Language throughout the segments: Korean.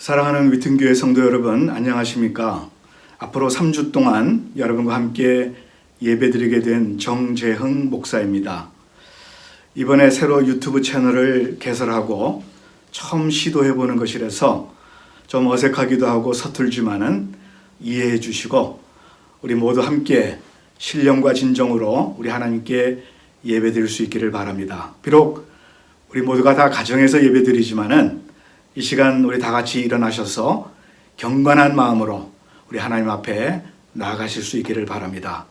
사랑하는 위튼교회 성도 여러분, 안녕하십니까? 앞으로 3주 동안 여러분과 함께 예배드리게 된 정재흥 목사입니다. 이번에 새로 유튜브 채널을 개설하고 처음 시도해보는 것이라서 좀 어색하기도 하고 서툴지만은 이해해 주시고 우리 모두 함께 신령과 진정으로 우리 하나님께 예배드릴 수 있기를 바랍니다. 비록 우리 모두가 다 가정에서 예배드리지만은 이 시간 우리 다 같이 일어나셔서 경건한 마음으로 우리 하나님 앞에 나아가실 수 있기를 바랍니다.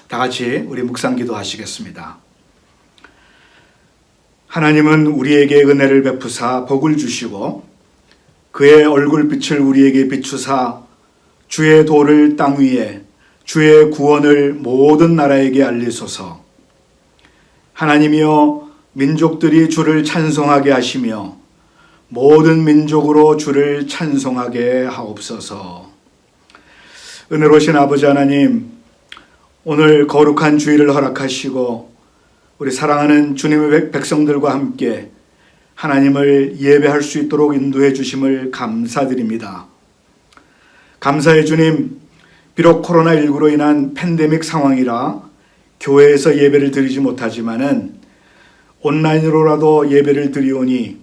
다 같이 우리 묵상기도 하시겠습니다. 하나님은 우리에게 은혜를 베푸사 복을 주시고 그의 얼굴빛을 우리에게 비추사 주의 도를 땅 위에 주의 구원을 모든 나라에게 알리소서. 하나님이여 민족들이 주를 찬송하게 하시며 모든 민족으로 주를 찬송하게 하옵소서. 은혜로우신 아버지 하나님, 오늘 거룩한 주일을 허락하시고 우리 사랑하는 주님의 백성들과 함께 하나님을 예배할 수 있도록 인도해 주심을 감사드립니다. 감사해 주님, 비록 코로나19로 인한 팬데믹 상황이라 교회에서 예배를 드리지 못하지만은 온라인으로라도 예배를 드리오니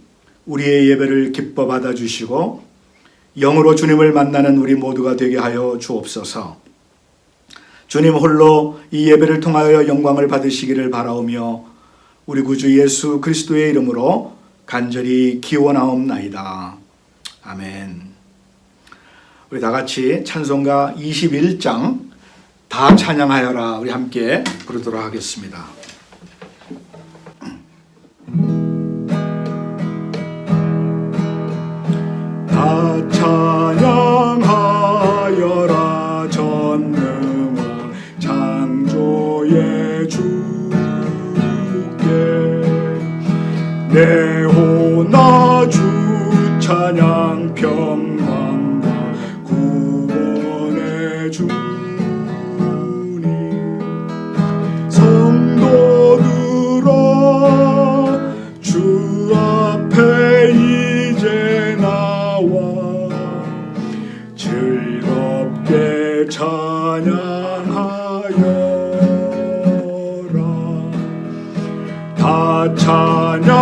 우리의 예배를 기뻐 받아주시고 영으로 주님을 만나는 우리 모두가 되게 하여 주옵소서. 주님 홀로 이 예배를 통하여 영광을 받으시기를 바라오며 우리 구주 예수 그리스도의 이름으로 간절히 기원하옵나이다. 아멘. 우리 다 같이 찬송가 21장 다 찬양하여라 우리 함께 부르도록 하겠습니다. 다 찬양하여라 전능한 창조의 주께 내 호나 주 찬양 평강과 구원의 주님 성도들아 주 앞에 이제 나와 즐겁게 찬양하여라. 다 찬양하여라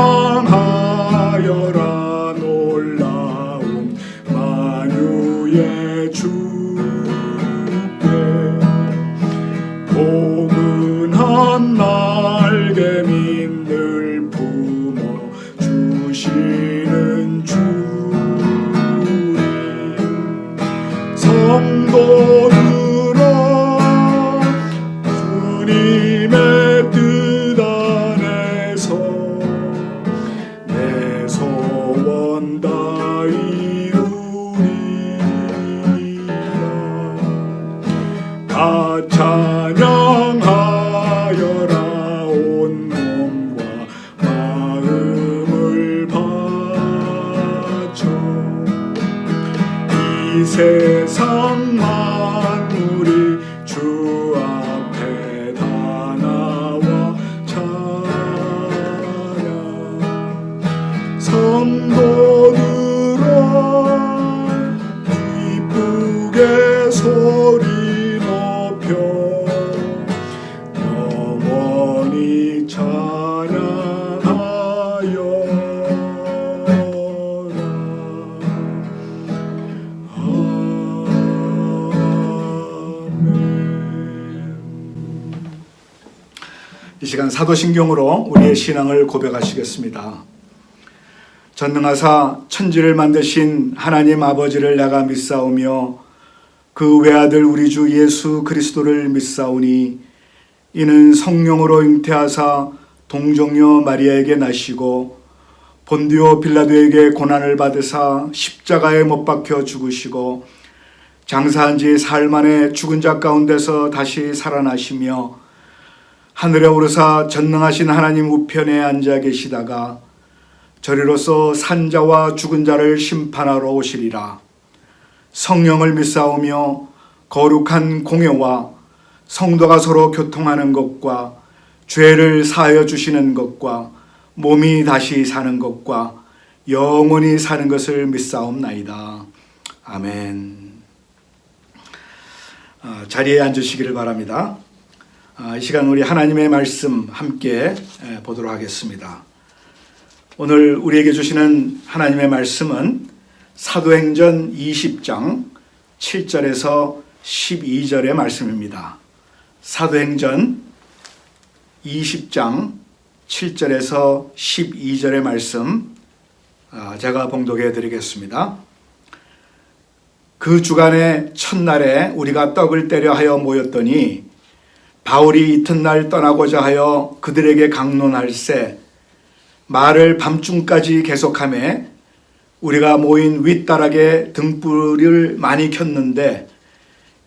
놀라운 만유의 주께 포근한 날개 민들 품어 주시는 주님 성도들아 주님의 뜻 안에서 내 소원 다 이루리라. 다 찬양하여라 온 몸과 마음을 바쳐 이 세상 만물이 주 앞에 다 나와 찬양 성도들아 기쁘게 소리 높여 영원히 이 시간 사도신경으로 우리의 신앙을 고백하시겠습니다. 전능하사 천지를 만드신 하나님 아버지를 내가 믿사오며 그 외아들 우리 주 예수 그리스도를 믿사오니 이는 성령으로 잉태하사 동정녀 마리아에게 나시고 본디오 빌라도에게 고난을 받으사 십자가에 못 박혀 죽으시고 장사한 지 사흘 만에 죽은 자 가운데서 다시 살아나시며 하늘에 오르사 전능하신 하나님 우편에 앉아 계시다가 저리로서 산자와 죽은 자를 심판하러 오시리라. 성령을 믿사오며 거룩한 공회와 성도가 서로 교통하는 것과 죄를 사하여 주시는 것과 몸이 다시 사는 것과 영원히 사는 것을 믿사옵나이다. 아멘. 자리에 앉으시기를 바랍니다. 이 시간 우리 하나님의 말씀 함께 보도록 하겠습니다. 오늘 우리에게 주시는 하나님의 말씀은 사도행전 20장 7절에서 12절의 말씀입니다. 사도행전 20장 7절에서 12절의 말씀 제가 봉독해 드리겠습니다. 그 주간의 첫날에 우리가 떡을 떼려 하여 모였더니 바울이 이튿날 떠나고자 하여 그들에게 강론할세 말을 밤중까지 계속하매 우리가 모인 윗다락에 등불을 많이 켰는데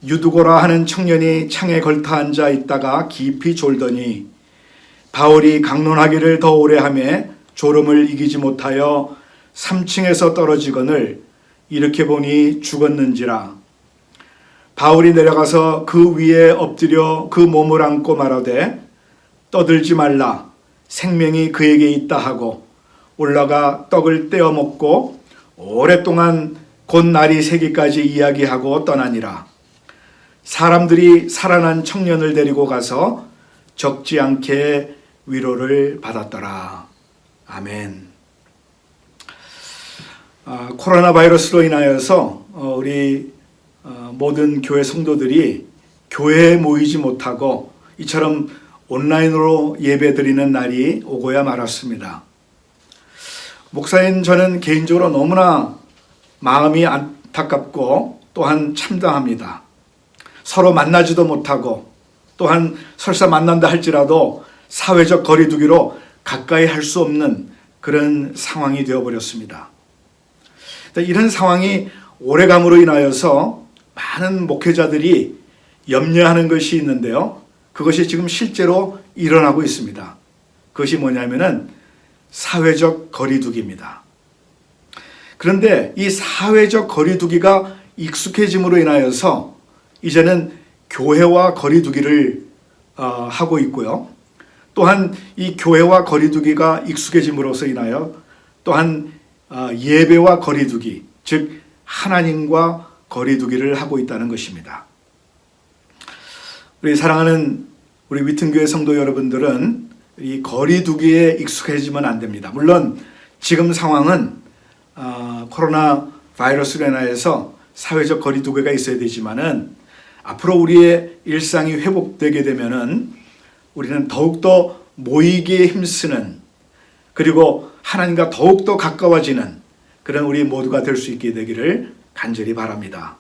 유두고라 하는 청년이 창에 걸터 앉아 있다가 깊이 졸더니 바울이 강론하기를 더 오래 하매 졸음을 이기지 못하여 3층에서 떨어지거늘 이렇게 보니 죽었는지라. 바울이 내려가서 그 위에 엎드려 그 몸을 안고 말하되 떠들지 말라 생명이 그에게 있다 하고 올라가 떡을 떼어 먹고 오랫동안 곧 날이 새기까지 이야기하고 떠나니라. 사람들이 살아난 청년을 데리고 가서 적지 않게 위로를 받았더라. 아멘. 코로나 바이러스로 인하여서 우리 모든 교회 성도들이 교회에 모이지 못하고 이처럼 온라인으로 예배드리는 날이 오고야 말았습니다. 목사인 저는 개인적으로 너무나 마음이 안타깝고 또한 참담합니다. 서로 만나지도 못하고 또한 설사 만난다 할지라도 사회적 거리두기로 가까이 할 수 없는 그런 상황이 되어버렸습니다. 이런 상황이 오래감으로 인하여서 많은 목회자들이 염려하는 것이 있는데요. 그것이 지금 실제로 일어나고 있습니다. 그것이 뭐냐면은 사회적 거리두기입니다. 그런데 이 사회적 거리두기가 익숙해짐으로 인하여서 이제는 교회와 거리두기를 하고 있고요. 또한 이 교회와 거리두기가 익숙해짐으로써 인하여 또한 예배와 거리두기, 즉 하나님과 거리두기를 하고 있다는 것입니다. 우리 사랑하는 우리 위튼교회 성도 여러분들은 이 거리두기에 익숙해지면 안 됩니다. 물론 지금 상황은 코로나 바이러스로 인해서 사회적 거리두기가 있어야 되지만은 앞으로 우리의 일상이 회복되게 되면은 우리는 더욱더 모이기에 힘쓰는 그리고 하나님과 더욱더 가까워지는 그런 우리 모두가 될 수 있게 되기를 간절히 바랍니다.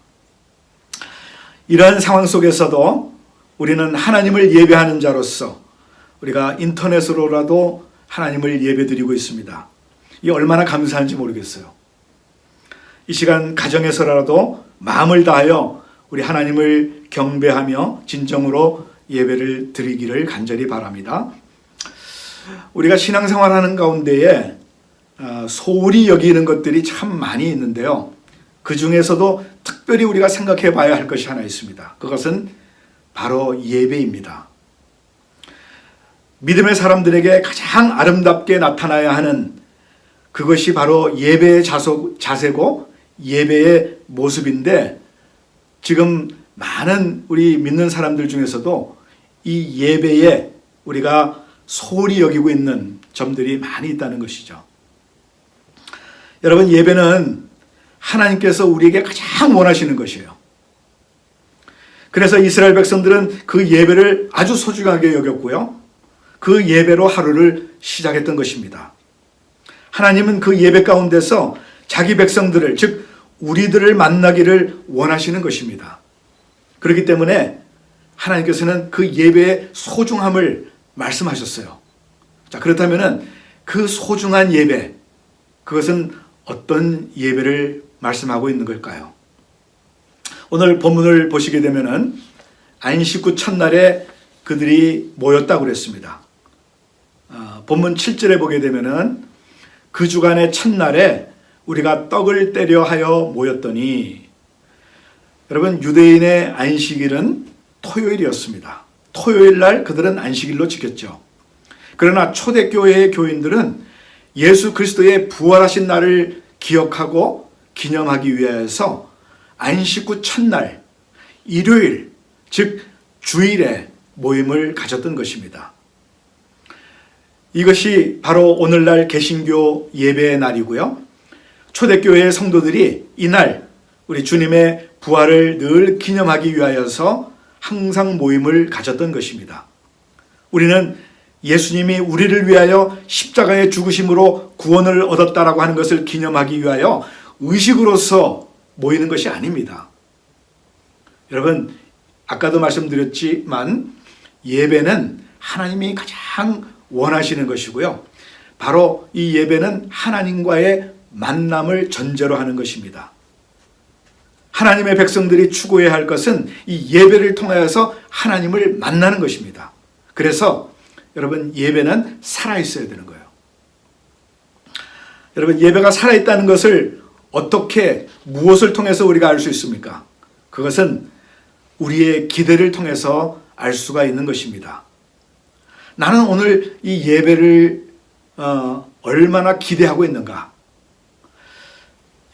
이러한 상황 속에서도 우리는 하나님을 예배하는 자로서 우리가 인터넷으로라도 하나님을 예배드리고 있습니다. 이 얼마나 감사한지 모르겠어요. 이 시간 가정에서라도 마음을 다하여 우리 하나님을 경배하며 진정으로 예배를 드리기를 간절히 바랍니다. 우리가 신앙생활하는 가운데에 소홀히 여기는 것들이 참 많이 있는데요. 그 중에서도 특별히 우리가 생각해 봐야 할 것이 하나 있습니다. 그것은 바로 예배입니다. 믿음의 사람들에게 가장 아름답게 나타나야 하는 그것이 바로 예배의 자세고 예배의 모습인데 지금 많은 우리 믿는 사람들 중에서도 이 예배에 우리가 소홀히 여기고 있는 점들이 많이 있다는 것이죠. 여러분, 예배는 하나님께서 우리에게 가장 원하시는 것이에요. 그래서 이스라엘 백성들은 그 예배를 아주 소중하게 여겼고요. 그 예배로 하루를 시작했던 것입니다. 하나님은 그 예배 가운데서 자기 백성들을, 즉 우리들을 만나기를 원하시는 것입니다. 그렇기 때문에 하나님께서는 그 예배의 소중함을 말씀하셨어요. 자, 그렇다면 그 소중한 예배, 그것은 어떤 예배를 말씀하고 있는 걸까요? 오늘 본문을 보시게 되면은 안식 후 첫날에 그들이 모였다고 그랬습니다. 본문 7절에 보게 되면은 그 주간의 첫날에 우리가 떡을 떼려 하여 모였더니, 여러분, 유대인의 안식일은 토요일이었습니다. 토요일 날 그들은 안식일로 지켰죠. 그러나 초대교회의 교인들은 예수 그리스도의 부활하신 날을 기억하고 기념하기 위해서 안식 후 첫날 일요일, 즉 주일에 모임을 가졌던 것입니다. 이것이 바로 오늘날 개신교 예배의 날이고요. 초대교회의 성도들이 이날 우리 주님의 부활을 늘 기념하기 위하여서 항상 모임을 가졌던 것입니다. 우리는 예수님이 우리를 위하여 십자가의 죽으심으로 구원을 얻었다라고 하는 것을 기념하기 위하여 의식으로서 모이는 것이 아닙니다. 여러분, 아까도 말씀드렸지만 예배는 하나님이 가장 원하시는 것이고요. 바로 이 예배는 하나님과의 만남을 전제로 하는 것입니다. 하나님의 백성들이 추구해야 할 것은 이 예배를 통하여서 하나님을 만나는 것입니다. 그래서 여러분, 예배는 살아있어야 되는 거예요. 여러분, 예배가 살아있다는 것을 어떻게, 무엇을 통해서 우리가 알 수 있습니까? 그것은 우리의 기대를 통해서 알 수가 있는 것입니다. 나는 오늘 이 예배를 얼마나 기대하고 있는가?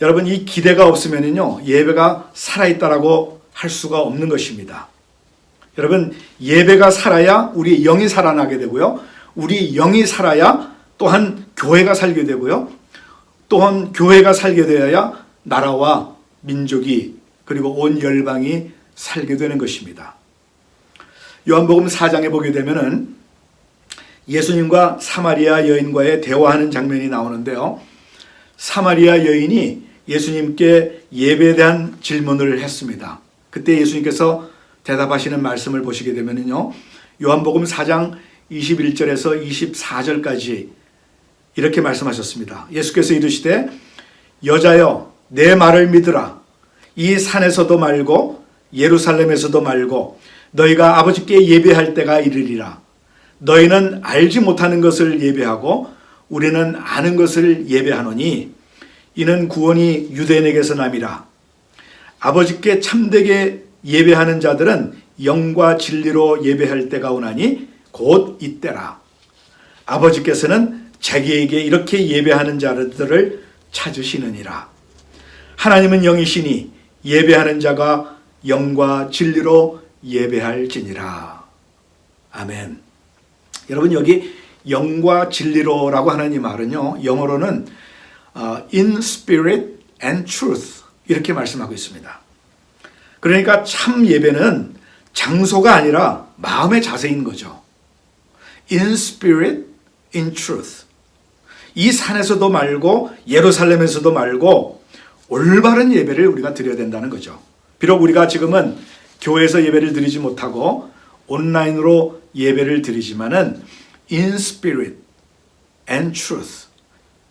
여러분, 이 기대가 없으면요, 예배가 살아있다라고 할 수가 없는 것입니다. 여러분, 예배가 살아야 우리 영이 살아나게 되고요. 우리 영이 살아야 또한 교회가 살게 되고요. 또한 교회가 살게 되어야 나라와 민족이 그리고 온 열방이 살게 되는 것입니다. 요한복음 4장에 보게 되면은 예수님과 사마리아 여인과의 대화하는 장면이 나오는데요. 사마리아 여인이 예수님께 예배에 대한 질문을 했습니다. 그때 예수님께서 대답하시는 말씀을 보시게 되면요. 요한복음 4장 21절에서 24절까지 이렇게 말씀하셨습니다. 예수께서 이르시되 여자여 내 말을 믿으라. 이 산에서도 말고 예루살렘에서도 말고 너희가 아버지께 예배할 때가 이르리라. 너희는 알지 못하는 것을 예배하고 우리는 아는 것을 예배하노니 이는 구원이 유대인에게서 남이라. 아버지께 참되게 예배하는 자들은 영과 진리로 예배할 때가 오나니 곧 이때라. 아버지께서는 자기에게 이렇게 예배하는 자들을 찾으시느니라. 하나님은 영이시니 예배하는 자가 영과 진리로 예배할지니라. 아멘. 여러분, 여기 영과 진리로라고 하는 이 말은요, 영어로는 in spirit and truth 이렇게 말씀하고 있습니다. 그러니까 참 예배는 장소가 아니라 마음의 자세인 거죠. in spirit, in truth. 이 산에서도 말고 예루살렘에서도 말고 올바른 예배를 우리가 드려야 된다는 거죠. 비록 우리가 지금은 교회에서 예배를 드리지 못하고 온라인으로 예배를 드리지만은 in spirit and truth,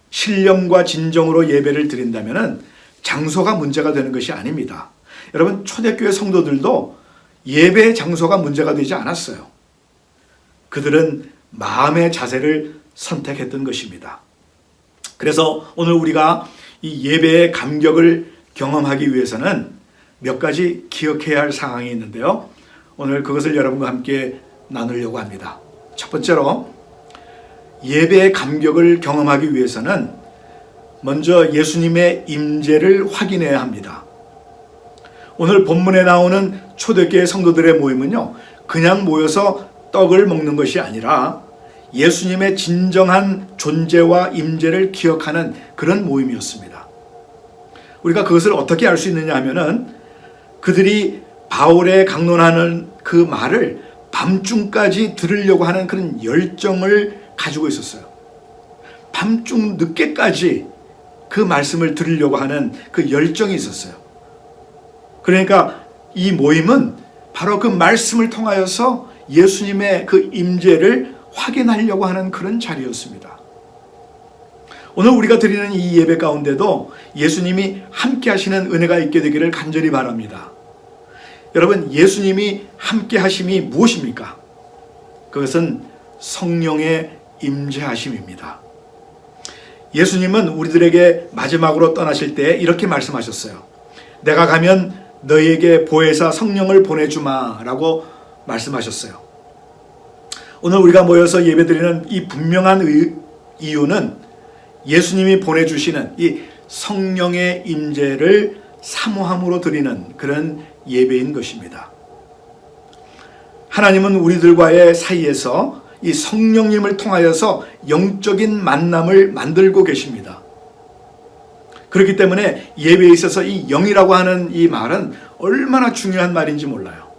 신령과 진정으로 예배를 드린다면은 장소가 문제가 되는 것이 아닙니다. 여러분, 초대교회 성도들도 예배의 장소가 문제가 되지 않았어요. 그들은 마음의 자세를 선택했던 것입니다. 그래서 오늘 우리가 이 예배의 감격을 경험하기 위해서는 몇 가지 기억해야 할 상황이 있는데요. 오늘 그것을 여러분과 함께 나누려고 합니다. 첫 번째로, 예배의 감격을 경험하기 위해서는 먼저 예수님의 임재를 확인해야 합니다. 오늘 본문에 나오는 초대교회 성도들의 모임은요, 그냥 모여서 떡을 먹는 것이 아니라 예수님의 진정한 존재와 임재를 기억하는 그런 모임이었습니다. 우리가 그것을 어떻게 알 수 있느냐 하면은 그들이 바울의 강론하는 그 말을 밤중까지 들으려고 하는 그런 열정을 가지고 있었어요. 밤중 늦게까지 그 말씀을 들으려고 하는 그 열정이 있었어요. 그러니까 이 모임은 바로 그 말씀을 통하여서 예수님의 그 임재를 확인하려고 하는 그런 자리였습니다. 오늘 우리가 드리는 이 예배 가운데도 예수님이 함께 하시는 은혜가 있게 되기를 간절히 바랍니다. 여러분, 예수님이 함께 하심이 무엇입니까? 그것은 성령의 임재하심입니다. 예수님은 우리들에게 마지막으로 떠나실 때 이렇게 말씀하셨어요. 내가 가면 너희에게 보혜사 성령을 보내주마 라고 말씀하셨어요. 오늘 우리가 모여서 예배드리는 이 분명한 이유는 예수님이 보내주시는 이 성령의 임재를 사모함으로 드리는 그런 예배인 것입니다. 하나님은 우리들과의 사이에서 이 성령님을 통하여서 영적인 만남을 만들고 계십니다. 그렇기 때문에 예배에 있어서 이 영이라고 하는 이 말은 얼마나 중요한 말인지 몰라요.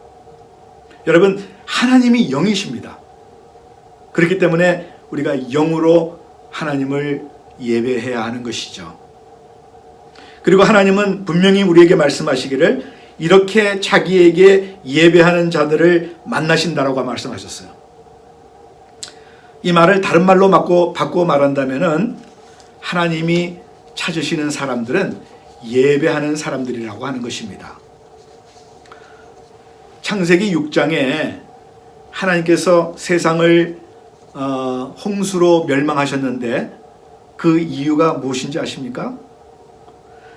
여러분, 하나님이 영이십니다. 그렇기 때문에 우리가 영으로 하나님을 예배해야 하는 것이죠. 그리고 하나님은 분명히 우리에게 말씀하시기를 이렇게 자기에게 예배하는 자들을 만나신다라고 말씀하셨어요. 이 말을 다른 말로 바꾸어 말한다면은 하나님이 찾으시는 사람들은 예배하는 사람들이라고 하는 것입니다. 창세기 6장에 하나님께서 세상을 홍수로 멸망하셨는데 그 이유가 무엇인지 아십니까?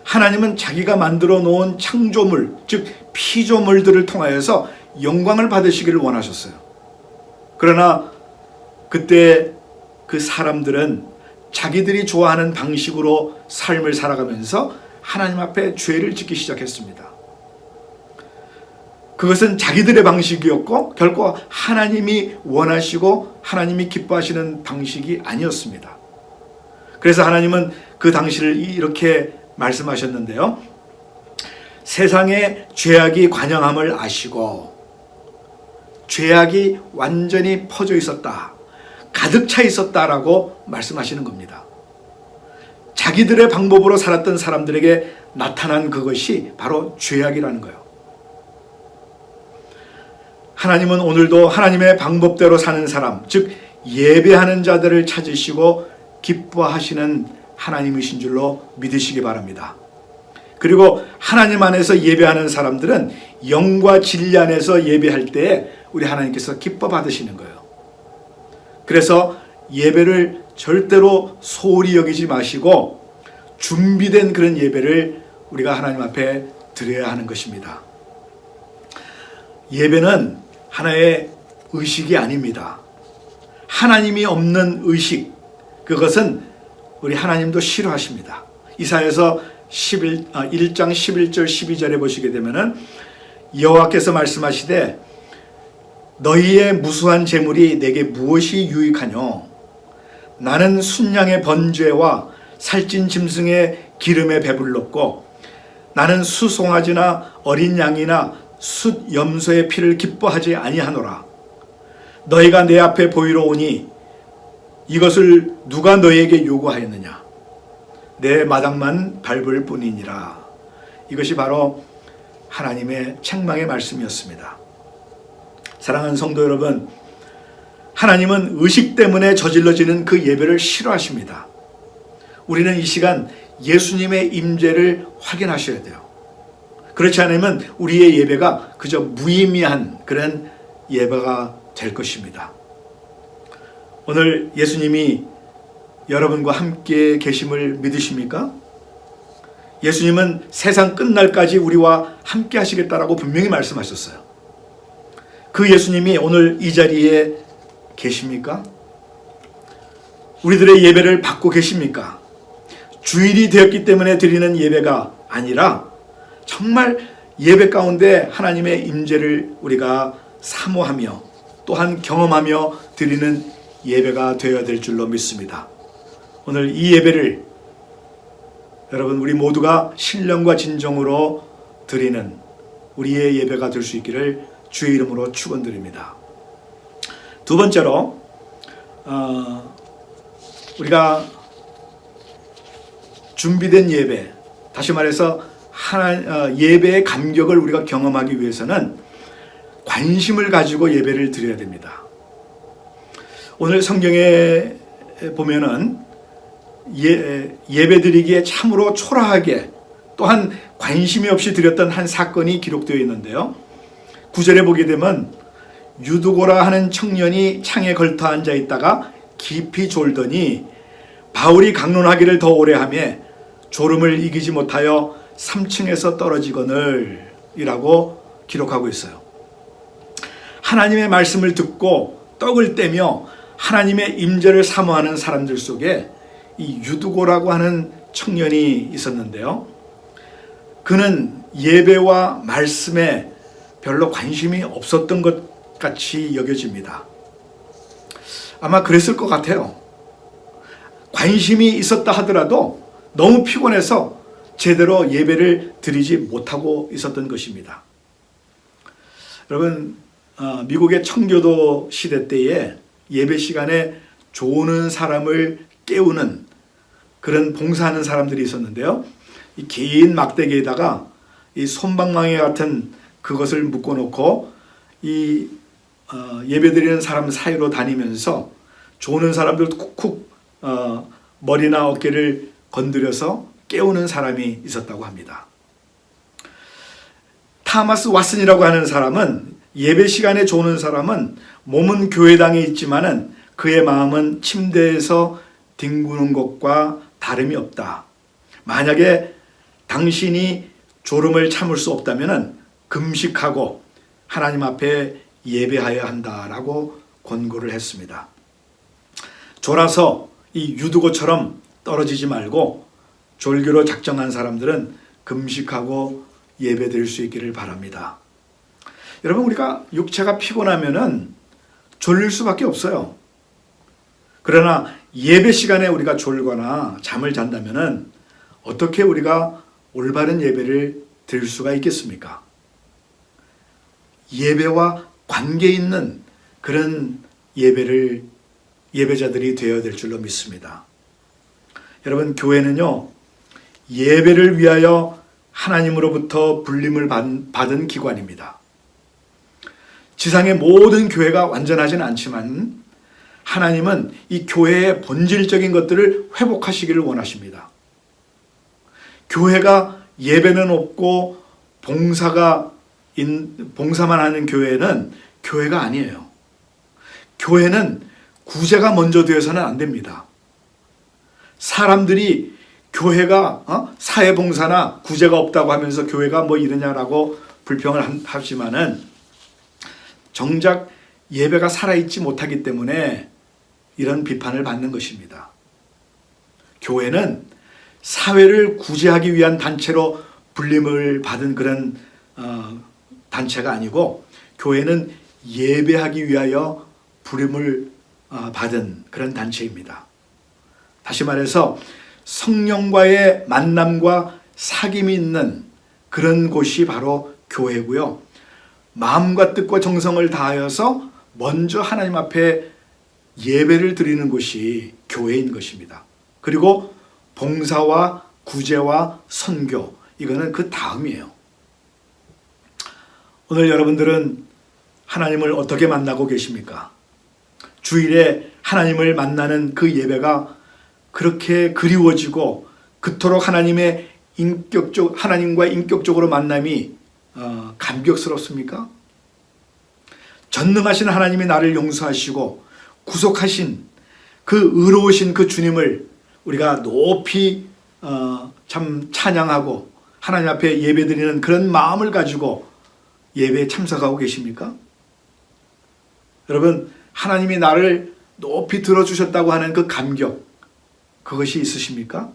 하나님은 자기가 만들어 놓은 창조물, 즉 피조물들을 통하여서 영광을 받으시기를 원하셨어요. 그러나 그때 그 사람들은 자기들이 좋아하는 방식으로 삶을 살아가면서 하나님 앞에 죄를 짓기 시작했습니다. 그것은 자기들의 방식이었고 결코 하나님이 원하시고 하나님이 기뻐하시는 방식이 아니었습니다. 그래서 하나님은 그 당시를 이렇게 말씀하셨는데요. 세상에 죄악이 관영함을 아시고 죄악이 완전히 퍼져 있었다, 가득 차 있었다라고 말씀하시는 겁니다. 자기들의 방법으로 살았던 사람들에게 나타난 그것이 바로 죄악이라는 거예요. 하나님은 오늘도 하나님의 방법대로 사는 사람, 즉 예배하는 자들을 찾으시고 기뻐하시는 하나님이신 줄로 믿으시기 바랍니다. 그리고 하나님 안에서 예배하는 사람들은 영과 진리 안에서 예배할 때에 우리 하나님께서 기뻐 받으시는 거예요. 그래서 예배를 절대로 소홀히 여기지 마시고 준비된 그런 예배를 우리가 하나님 앞에 드려야 하는 것입니다. 예배는 하나의 의식이 아닙니다. 하나님이 없는 의식, 그것은 우리 하나님도 싫어하십니다. 이사야서 1장 11절 12절에 보시게 되면은 여호와께서 말씀하시되 너희의 무수한 재물이 내게 무엇이 유익하뇨? 나는 순양의 번제와 살찐 짐승의 기름에 배불렀고 나는 수송아지나 어린 양이나 숫 염소의 피를 기뻐하지 아니하노라. 너희가 내 앞에 보이러 오니 이것을 누가 너희에게 요구하였느냐? 내 마당만 밟을 뿐이니라. 이것이 바로 하나님의 책망의 말씀이었습니다. 사랑하는 성도 여러분, 하나님은 의식 때문에 저질러지는 그 예배를 싫어하십니다. 우리는 이 시간 예수님의 임재를 확인하셔야 돼요. 그렇지 않으면 우리의 예배가 그저 무의미한 그런 예배가 될 것입니다. 오늘 예수님이 여러분과 함께 계심을 믿으십니까? 예수님은 세상 끝날까지 우리와 함께 하시겠다라고 분명히 말씀하셨어요. 그 예수님이 오늘 이 자리에 계십니까? 우리들의 예배를 받고 계십니까? 주일이 되었기 때문에 드리는 예배가 아니라 정말 예배 가운데 하나님의 임재를 우리가 사모하며 또한 경험하며 드리는 예배가 되어야 될 줄로 믿습니다. 오늘 이 예배를 여러분 우리 모두가 신령과 진정으로 드리는 우리의 예배가 될 수 있기를 주의 이름으로 축원드립니다. 두 번째로 우리가 준비된 예배, 다시 말해서 예배의 감격을 우리가 경험하기 위해서는 관심을 가지고 예배를 드려야 됩니다. 오늘 성경에 보면은 예배 드리기에 참으로 초라하게 또한 관심이 없이 드렸던 한 사건이 기록되어 있는데요. 9절에 보게 되면 유두고라 하는 청년이 창에 걸터 앉아 있다가 깊이 졸더니 바울이 강론하기를 더 오래 하며 졸음을 이기지 못하여 3층에서 떨어지거늘 이라고 기록하고 있어요. 하나님의 말씀을 듣고 떡을 떼며 하나님의 임재를 사모하는 사람들 속에 이 유두고라고 하는 청년이 있었는데요. 그는 예배와 말씀에 별로 관심이 없었던 것 같이 여겨집니다. 아마 그랬을 것 같아요. 관심이 있었다 하더라도 너무 피곤해서 제대로 예배를 드리지 못하고 있었던 것입니다. 여러분, 미국의 청교도 시대 때에 예배 시간에 조는 사람을 깨우는 그런 봉사하는 사람들이 있었는데요. 이 긴 막대기에다가 이 솜방망이 같은 그것을 묶어놓고 이 예배드리는 사람 사이로 다니면서 조는 사람들 쿡쿡 머리나 어깨를 건드려서 깨우는 사람이 있었다고 합니다. 타마스 왓슨이라고 하는 사람은 예배 시간에 조는 사람은 몸은 교회당에 있지만은 그의 마음은 침대에서 뒹구는 것과 다름이 없다. 만약에 당신이 졸음을 참을 수 없다면 금식하고 하나님 앞에 예배하여야 한다라고 권고를 했습니다. 졸아서 이 유두고처럼 떨어지지 말고 졸기로 작정한 사람들은 금식하고 예배 드릴 수 있기를 바랍니다. 여러분, 우리가 육체가 피곤하면은 졸릴 수밖에 없어요. 그러나 예배 시간에 우리가 졸거나 잠을 잔다면은 어떻게 우리가 올바른 예배를 드릴 수가 있겠습니까? 예배와 관계 있는 그런 예배자들이 되어야 될 줄로 믿습니다. 여러분, 교회는요, 예배를 위하여 하나님으로부터 불림을 받은 기관입니다. 지상의 모든 교회가 완전하지는 않지만 하나님은 이 교회의 본질적인 것들을 회복하시기를 원하십니다. 교회가 예배는 없고 봉사만 하는 교회는 교회가 아니에요. 교회는 구제가 먼저 되어서는 안 됩니다. 사람들이 교회가 사회봉사나 구제가 없다고 하면서 교회가 뭐 이러냐라고 불평을 하지만은 정작 예배가 살아있지 못하기 때문에 이런 비판을 받는 것입니다. 교회는 사회를 구제하기 위한 단체로 불림을 받은 그런 단체가 아니고 교회는 예배하기 위하여 부름을 받은 그런 단체입니다. 다시 말해서 성령과의 만남과 사귐이 있는 그런 곳이 바로 교회고요. 마음과 뜻과 정성을 다하여서 먼저 하나님 앞에 예배를 드리는 곳이 교회인 것입니다. 그리고 봉사와 구제와 선교, 이거는 그 다음이에요. 오늘 여러분들은 하나님을 어떻게 만나고 계십니까? 주일에 하나님을 만나는 그 예배가 그렇게 그리워지고 그토록 하나님과 인격적으로 만남이 감격스럽습니까? 전능하신 하나님이 나를 용서하시고 구속하신 그 의로우신 그 주님을 우리가 높이 참 찬양하고 하나님 앞에 예배드리는 그런 마음을 가지고 예배에 참석하고 계십니까? 여러분, 하나님이 나를 높이 들어주셨다고 하는 그 감격, 그것이 있으십니까?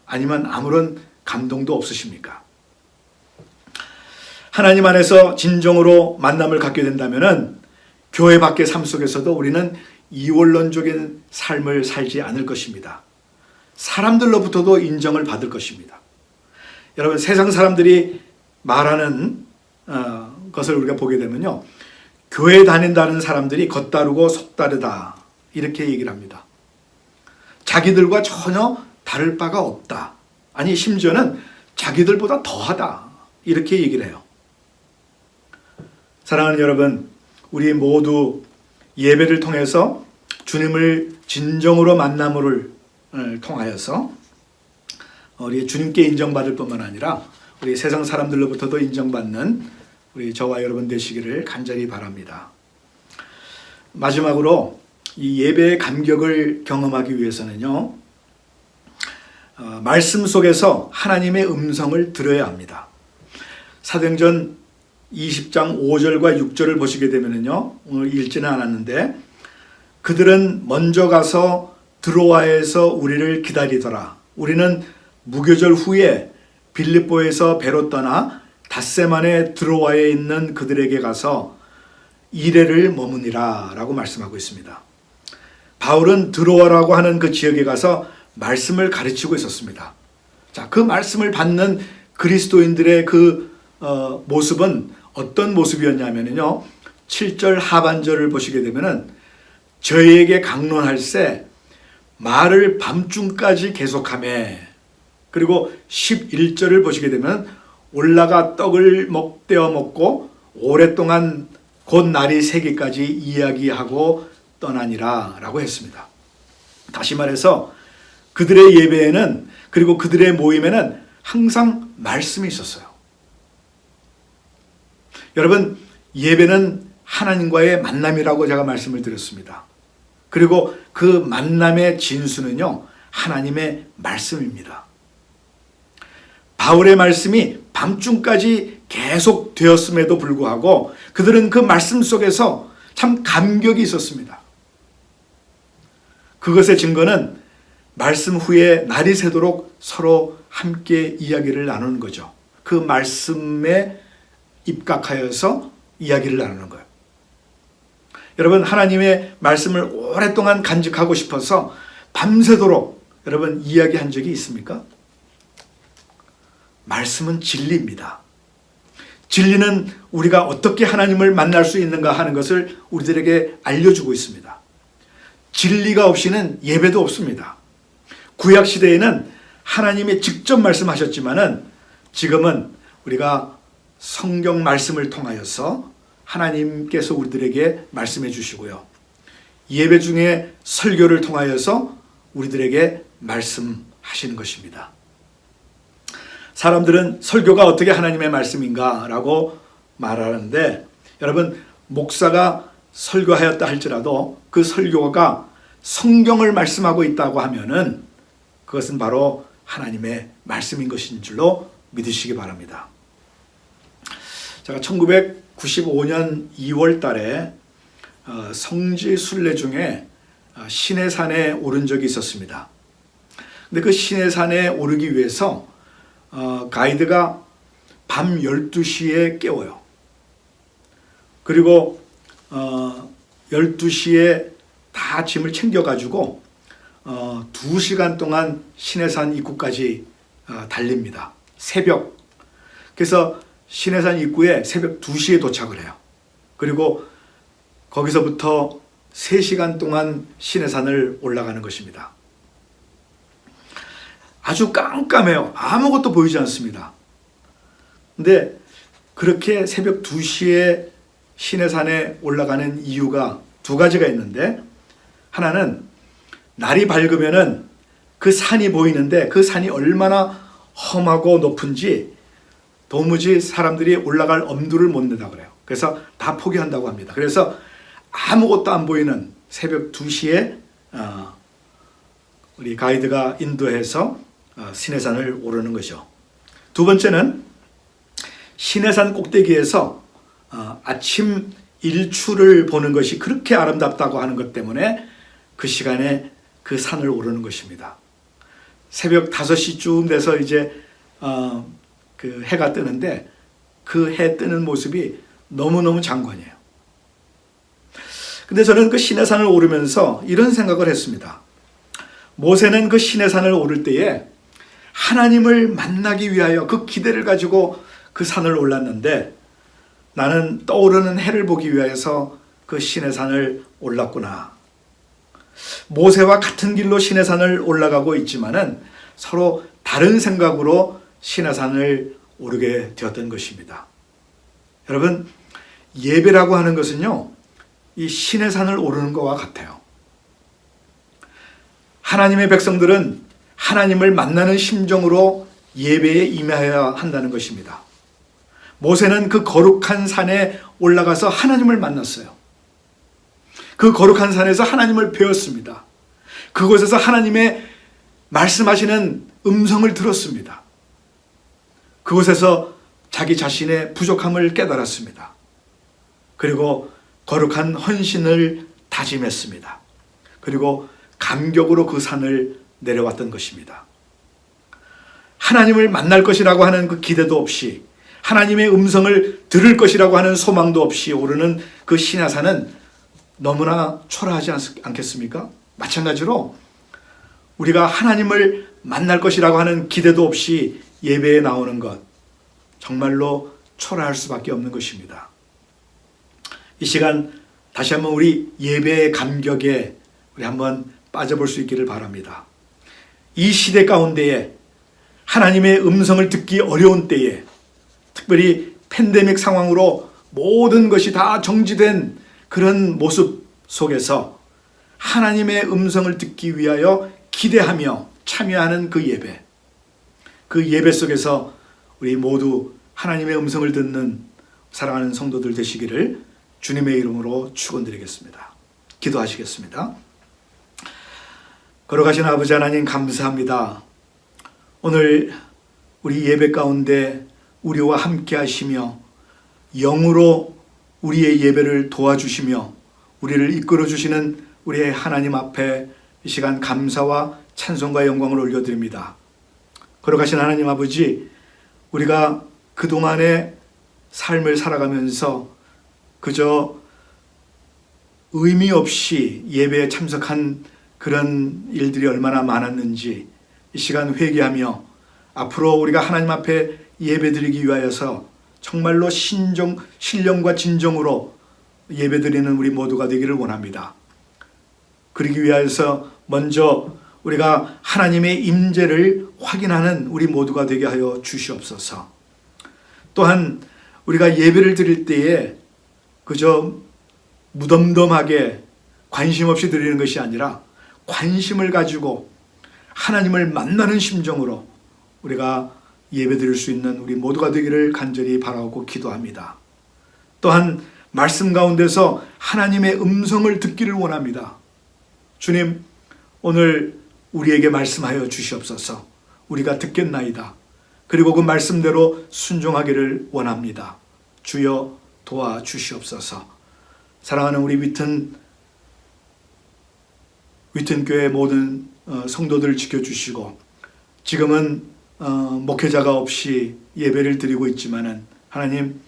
아니면 아무런 감동도 없으십니까? 하나님 안에서 진정으로 만남을 갖게 된다면 교회 밖의 삶 속에서도 우리는 이원론적인 삶을 살지 않을 것입니다. 사람들로부터도 인정을 받을 것입니다. 여러분, 세상 사람들이 말하는 것을 우리가 보게 되면요, 교회 다닌다는 사람들이 겉다르고 속다르다, 이렇게 얘기를 합니다. 자기들과 전혀 다를 바가 없다. 아니, 심지어는 자기들보다 더하다, 이렇게 얘기를 해요. 사랑하는 여러분, 우리 모두 예배를 통해서 주님을 진정으로 만남을 통하여서 우리 주님께 인정받을 뿐만 아니라 우리 세상 사람들로부터도 인정받는 우리 저와 여러분 되시기를 간절히 바랍니다. 마지막으로 이 예배의 감격을 경험하기 위해서는요, 말씀 속에서 하나님의 음성을 들어야 합니다. 사도행전 20장 5절과 6절을 보시게 되면요, 오늘 읽지는 않았는데, 그들은 먼저 가서 드로아에서 우리를 기다리더라. 우리는 무교절 후에 빌립보에서 배로 떠나 닷새만에 드로아에 있는 그들에게 가서 이레를 머무니라 라고 말씀하고 있습니다. 바울은 드로아라고 하는 그 지역에 가서 말씀을 가르치고 있었습니다. 자, 그 말씀을 받는 그리스도인들의 그 모습은 어떤 모습이었냐면요, 7절 하반절을 보시게 되면은 저희에게 강론할세 말을 밤중까지 계속하며, 그리고 11절을 보시게 되면 올라가 떡을 떼어 먹고 오랫동안 곧 날이 새기까지 이야기하고 떠나니라 라고 했습니다. 다시 말해서 그들의 예배에는, 그리고 그들의 모임에는 항상 말씀이 있었어요. 여러분, 예배는 하나님과의 만남이라고 제가 말씀을 드렸습니다. 그리고 그 만남의 진수는요, 하나님의 말씀입니다. 바울의 말씀이 밤중까지 계속 되었음에도 불구하고 그들은 그 말씀 속에서 참 감격이 있었습니다. 그것의 증거는 말씀 후에 날이 새도록 서로 함께 이야기를 나누는 거죠. 그 말씀에 입각하여서 이야기를 나누는 거예요. 여러분, 하나님의 말씀을 오랫동안 간직하고 싶어서 밤새도록 여러분 이야기한 적이 있습니까? 말씀은 진리입니다. 진리는 우리가 어떻게 하나님을 만날 수 있는가 하는 것을 우리들에게 알려주고 있습니다. 진리가 없이는 예배도 없습니다. 구약 시대에는 하나님이 직접 말씀하셨지만은 지금은 우리가 성경 말씀을 통하여서 하나님께서 우리들에게 말씀해 주시고요, 예배 중에 설교를 통하여서 우리들에게 말씀하시는 것입니다. 사람들은 설교가 어떻게 하나님의 말씀인가 라고 말하는데, 여러분, 목사가 설교하였다 할지라도 그 설교가 성경을 말씀하고 있다고 하면은 그것은 바로 하나님의 말씀인 것인 줄로 믿으시기 바랍니다. 제가 1995년 2월 달에 성지 순례 중에 시내산에 오른 적이 있었습니다. 근데 그 시내산에 오르기 위해서 가이드가 밤 12시에 깨워요. 그리고 12시에 다 짐을 챙겨가지고 2시간 동안 시내산 입구까지 달립니다. 새벽. 그래서 시내산 입구에 새벽 2시에 도착을 해요. 그리고 거기서부터 3시간 동안 시내산을 올라가는 것입니다. 아주 깜깜해요. 아무것도 보이지 않습니다. 근데 그렇게 새벽 2시에 시내산에 올라가는 이유가 두 가지가 있는데, 하나는 날이 밝으면은 그 산이 보이는데 그 산이 얼마나 험하고 높은지 도무지 사람들이 올라갈 엄두를 못 내다 그래요. 그래서 다 포기한다고 합니다. 그래서 아무것도 안 보이는 새벽 2시에 우리 가이드가 인도해서 시내산을 오르는 거죠. 두 번째는 시내산 꼭대기에서 아침 일출을 보는 것이 그렇게 아름답다고 하는 것 때문에 그 시간에 그 산을 오르는 것입니다. 새벽 5시쯤 돼서 이제 그 해가 뜨는데 그 해 뜨는 모습이 너무너무 장관이에요. 근데 저는 그 시내산을 오르면서 이런 생각을 했습니다. 모세는 그 시내산을 오를 때에 하나님을 만나기 위하여 그 기대를 가지고 그 산을 올랐는데, 나는 떠오르는 해를 보기 위해서 그 시내산을 올랐구나. 모세와 같은 길로 시내산을 올라가고 있지만은 서로 다른 생각으로 시내산을 오르게 되었던 것입니다. 여러분, 예배라고 하는 것은요, 이 시내산을 오르는 것과 같아요. 하나님의 백성들은 하나님을 만나는 심정으로 예배에 임해야 한다는 것입니다. 모세는 그 거룩한 산에 올라가서 하나님을 만났어요. 그 거룩한 산에서 하나님을 배웠습니다. 그곳에서 하나님의 말씀하시는 음성을 들었습니다. 그곳에서 자기 자신의 부족함을 깨달았습니다. 그리고 거룩한 헌신을 다짐했습니다. 그리고 감격으로 그 산을 내려왔던 것입니다. 하나님을 만날 것이라고 하는 그 기대도 없이, 하나님의 음성을 들을 것이라고 하는 소망도 없이 오르는 그 시내산은 너무나 초라하지 않겠습니까? 마찬가지로 우리가 하나님을 만날 것이라고 하는 기대도 없이 예배에 나오는 것, 정말로 초라할 수밖에 없는 것입니다. 이 시간 다시 한번 우리 예배의 감격에 우리 한번 빠져볼 수 있기를 바랍니다. 이 시대 가운데에 하나님의 음성을 듣기 어려운 때에, 특별히 팬데믹 상황으로 모든 것이 다 정지된 그런 모습 속에서 하나님의 음성을 듣기 위하여 기대하며 참여하는 그 예배 속에서 우리 모두 하나님의 음성을 듣는 사랑하는 성도들 되시기를 주님의 이름으로 축원드리겠습니다. 기도하시겠습니다. 걸어가신 아버지 하나님, 감사합니다. 오늘 우리 예배 가운데 우리와 함께 하시며 영으로 우리의 예배를 도와주시며 우리를 이끌어 주시는 우리의 하나님 앞에 이 시간 감사와 찬송과 영광을 올려드립니다. 걸어가신 하나님 아버지, 우리가 그동안의 삶을 살아가면서 그저 의미 없이 예배에 참석한 그런 일들이 얼마나 많았는지 이 시간 회개하며 앞으로 우리가 하나님 앞에 예배드리기 위하여서 정말로 신령과 진정으로 예배드리는 우리 모두가 되기를 원합니다. 그러기 위하여서 먼저 우리가 하나님의 임재를 확인하는 우리 모두가 되게 하여 주시옵소서. 또한 우리가 예배를 드릴 때에 그저 무덤덤하게 관심 없이 드리는 것이 아니라 관심을 가지고 하나님을 만나는 심정으로 우리가 예배 드릴 수 있는 우리 모두가 되기를 간절히 바라고 기도합니다. 또한 말씀 가운데서 하나님의 음성을 듣기를 원합니다. 주님, 오늘 우리에게 말씀하여 주시옵소서. 우리가 듣겠나이다. 그리고 그 말씀대로 순종하기를 원합니다. 주여 도와주시옵소서. 사랑하는 우리 위튼교회 모든 성도들을 지켜주시고, 지금은 목회자가 없이 예배를 드리고 있지만은 하나님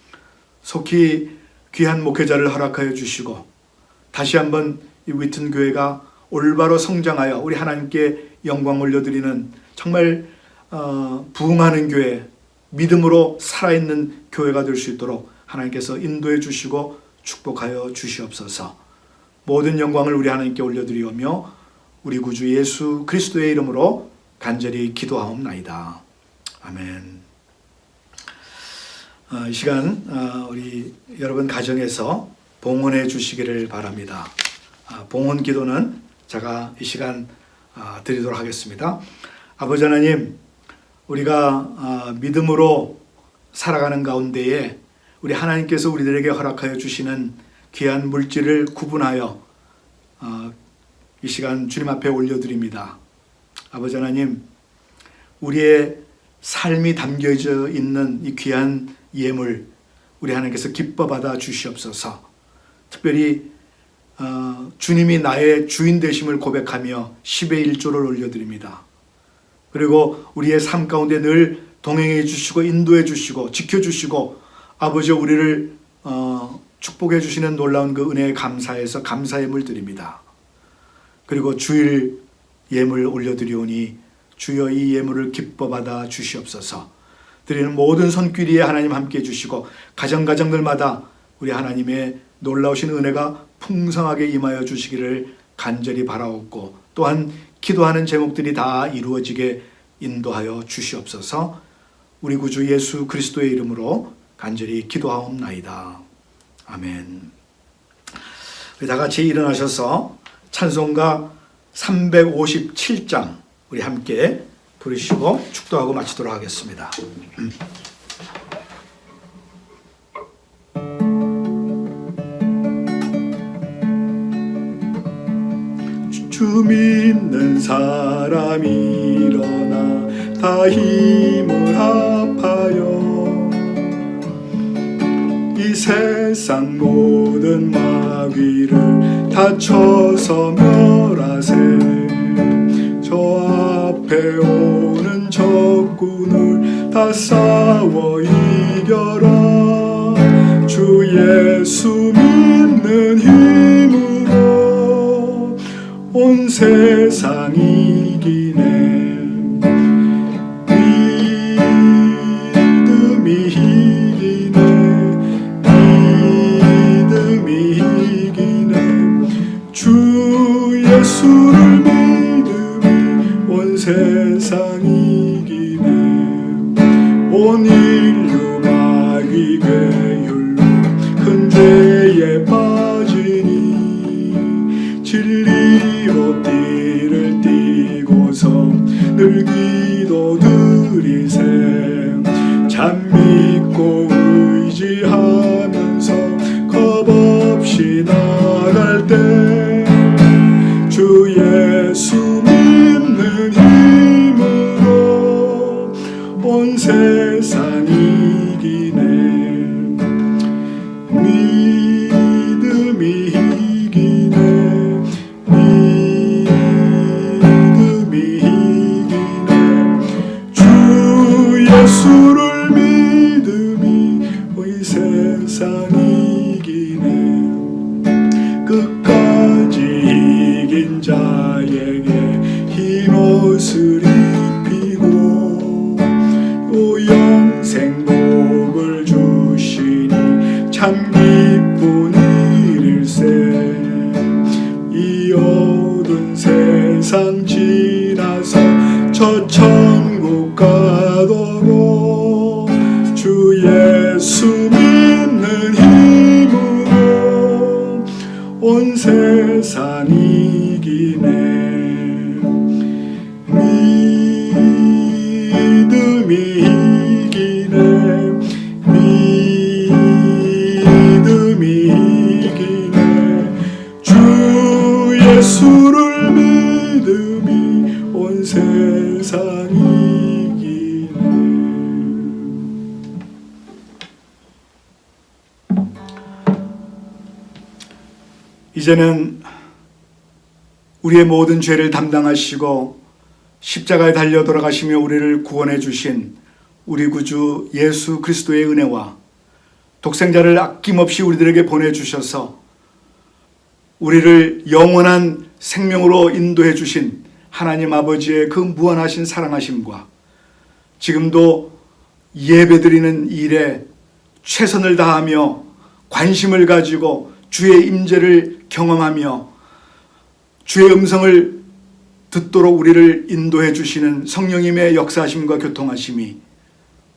속히 귀한 목회자를 허락하여 주시고 다시 한번 이 위튼교회가 올바로 성장하여 우리 하나님께 영광 올려드리는 정말 부흥하는 교회, 믿음으로 살아있는 교회가 될 수 있도록 하나님께서 인도해 주시고 축복하여 주시옵소서. 모든 영광을 우리 하나님께 올려드리오며 우리 구주 예수 그리스도의 이름으로 간절히 기도하옵나이다. 아멘. 이 시간 우리 여러분 가정에서 봉헌해 주시기를 바랍니다. 봉헌 기도는 제가 이 시간 드리도록 하겠습니다. 아버지 하나님, 우리가 믿음으로 살아가는 가운데에 우리 하나님께서 우리들에게 허락하여 주시는 귀한 물질을 구분하여 이 시간 주님 앞에 올려드립니다. 아버지 하나님, 우리의 삶이 담겨져 있는 이 귀한 예물 우리 하나님께서 기뻐 받아 주시옵소서. 특별히 주님이 나의 주인 되심을 고백하며 10의 1조를 올려드립니다. 그리고 우리의 삶 가운데 늘 동행해 주시고 인도해 주시고 지켜주시고 아버지 우리를 축복해 주시는 놀라운 그 은혜에 감사해서 감사 예물 드립니다. 그리고 주일 예물 올려드리오니 주여 이 예물을 기뻐 받아 주시옵소서. 드리는 모든 손길이에 하나님 함께 해주시고 가정가정들마다 우리 하나님의 놀라우신 은혜가 풍성하게 임하여 주시기를 간절히 바라옵고 또한 기도하는 제목들이 다 이루어지게 인도하여 주시옵소서. 우리 구주 예수 그리스도의 이름으로 간절히 기도하옵나이다. 아멘. 다 같이 일어나셔서 찬송가 357장 우리 함께 부르시고 축도하고 마치도록 하겠습니다. 주 믿는 사람이 일어나 다 힘을 합하여 이 세상 모든 마귀를 다쳐서 멸하세. 앞에 오는 적군을 다 싸워 이겨라. 주 예수 믿는 힘으로 온 세상 이기네. 예수를 믿음이 온 세상 이기네. 온 인류 마귀 괴율로 큰 죄에 빠지니 진리로 띠를 띠고서 늘 기도드리세. 참 믿고 의지하면서 겁없이 나갈 때 주 예수 믿는 힘으로 온 세상 이기네. 믿음이 이기네. 믿음이 이기네. 주 예수를 믿음이 이 세상 이기네. 끝까지 이긴 자에게 흰 옷을 입히고 또 영생복을 주시니 참 기쁜 일일세. 이 어두운 세상 지나서 저 천국 가도록 주 예수 믿는 힘으로 온 세상 이기네. 믿음이 이기네. 믿음이 이기네. 주 예수를 믿음이 온 세상 이기네. 이제는 우리의 모든 죄를 담당하시고 십자가에 달려 돌아가시며 우리를 구원해 주신 우리 구주 예수 그리스도의 은혜와 독생자를 아낌없이 우리들에게 보내주셔서 우리를 영원한 생명으로 인도해 주신 하나님 아버지의 그 무한하신 사랑하심과 지금도 예배드리는 일에 최선을 다하며 관심을 가지고 주의 임재를 경험하며 주의 음성을 듣도록 우리를 인도해 주시는 성령님의 역사하심과 교통하심이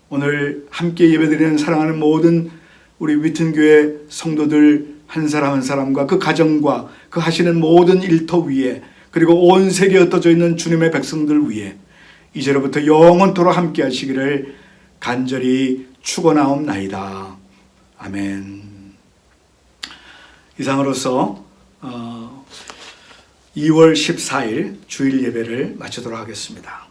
오늘 함께 예배드리는 사랑하는 모든 우리 위튼교회 성도들 한 사람 한 사람과 그 가정과 그 하시는 모든 일터 위에 그리고 온 세계에 흩어져 있는 주님의 백성들 위에 이제로부터 영원토록 함께 하시기를 간절히 축원하옵나이다. 아멘. 이상으로서 2월 14일 주일 예배를 마치도록 하겠습니다.